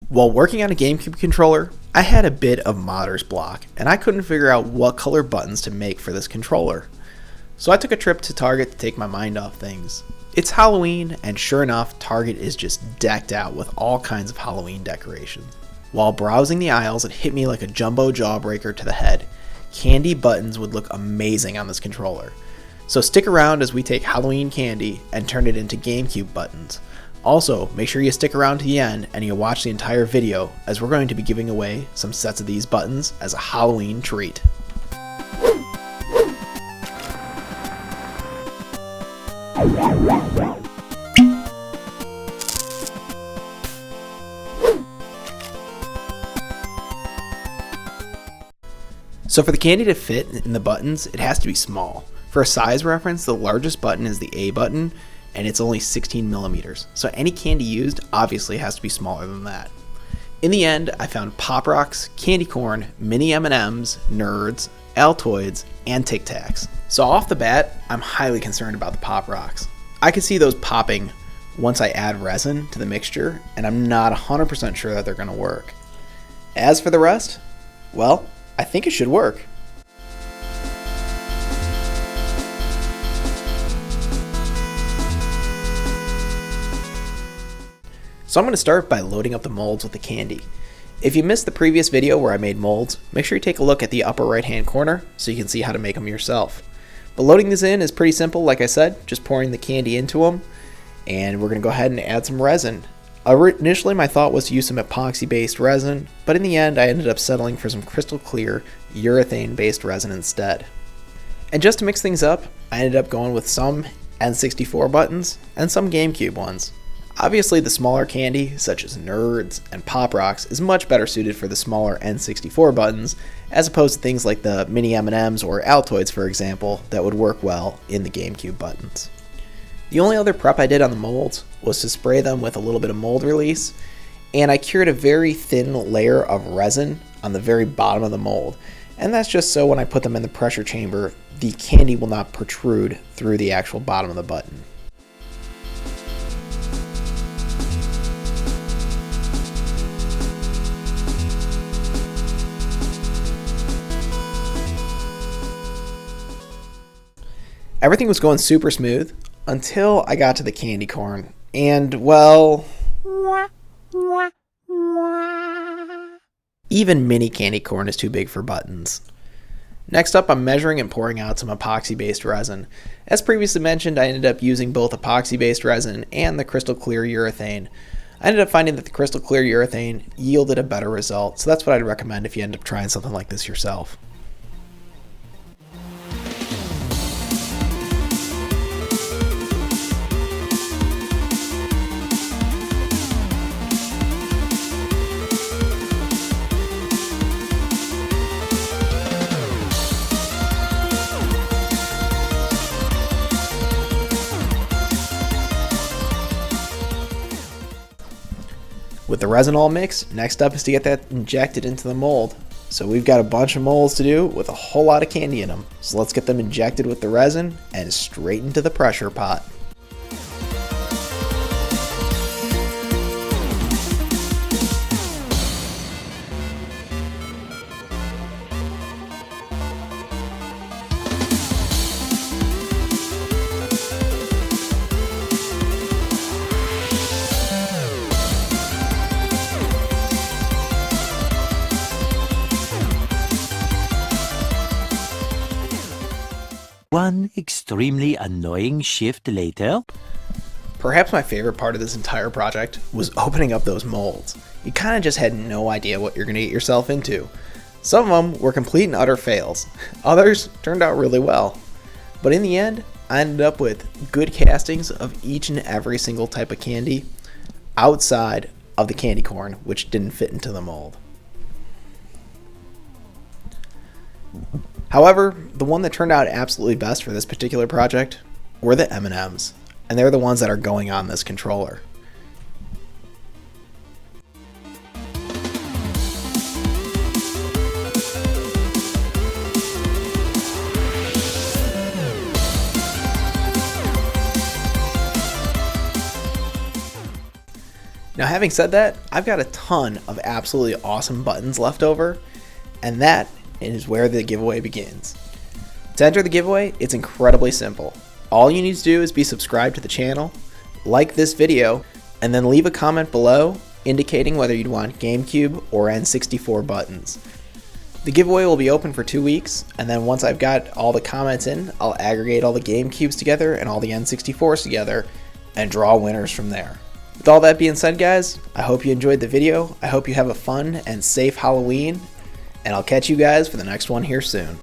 While working on a GameCube controller, I had a bit of modder's block, and I couldn't figure out what color buttons to make for this controller. So I took a trip to Target to take my mind off things. It's Halloween, and sure enough, Target is just decked out with all kinds of Halloween decorations. While browsing the aisles, it hit me like a jumbo jawbreaker to the head. Candy buttons would look amazing on this controller. So stick around as we take Halloween candy and turn it into GameCube buttons. Also, make sure you stick around to the end and you watch the entire video, as we're going to be giving away some sets of these buttons as a Halloween treat. So for the candy to fit in the buttons, it has to be small. For a size reference, the largest button is the A button, and it's only 16 millimeters. So any candy used obviously has to be smaller than that. In the end, I found Pop Rocks, candy corn, mini M&Ms, Nerds, Altoids, and Tic Tacs. So off the bat, I'm highly concerned about the Pop Rocks. I can see those popping once I add resin to the mixture, and I'm not 100% sure that they're gonna work. As for the rest, well, I think it should work. So I'm going to start by loading up the molds with the candy. If you missed the previous video where I made molds, make sure you take a look at the upper right hand corner so you can see how to make them yourself. But loading these in is pretty simple, like I said, just pouring the candy into them, and we're going to go ahead and add some resin. Initially my thought was to use some epoxy based resin, but in the end I ended up settling for some crystal clear urethane based resin instead. And just to mix things up, I ended up going with some N64 buttons and some GameCube ones. Obviously the smaller candy, such as Nerds and Pop Rocks, is much better suited for the smaller N64 buttons, as opposed to things like the mini M&Ms or Altoids, for example, that would work well in the GameCube buttons. The only other prep I did on the molds was to spray them with a little bit of mold release, and I cured a very thin layer of resin on the very bottom of the mold, and that's just so when I put them in the pressure chamber, the candy will not protrude through the actual bottom of the button. Everything was going super smooth until I got to the candy corn, and well, even mini candy corn is too big for buttons. Next up, I'm measuring and pouring out some epoxy-based resin. As previously mentioned, I ended up using both epoxy-based resin and the crystal clear urethane. I ended up finding that the crystal clear urethane yielded a better result, so that's what I'd recommend if you end up trying something like this yourself. With the resin all mixed, next up is to get that injected into the mold. So we've got a bunch of molds to do with a whole lot of candy in them. So let's get them injected with the resin and straight into the pressure pot. One extremely annoying shift later. Perhaps my favorite part of this entire project was opening up those molds. You kind of just had no idea what you're going to get yourself into. Some of them were complete and utter fails. Others turned out really well. But in the end, I ended up with good castings of each and every single type of candy outside of the candy corn, which didn't fit into the mold. However, the one that turned out absolutely best for this particular project were the M&Ms, and they're the ones that are going on this controller. Now, having said that, I've got a ton of absolutely awesome buttons left over, and that is where the giveaway begins. To enter the giveaway, it's incredibly simple. All you need to do is be subscribed to the channel, like this video, and then leave a comment below indicating whether you'd want GameCube or N64 buttons. The giveaway will be open for 2 weeks, and then once I've got all the comments in, I'll aggregate all the GameCubes together and all the N64s together and draw winners from there. With all that being said, guys, I hope you enjoyed the video. I hope you have a fun and safe Halloween, and I'll catch you guys for the next one here soon.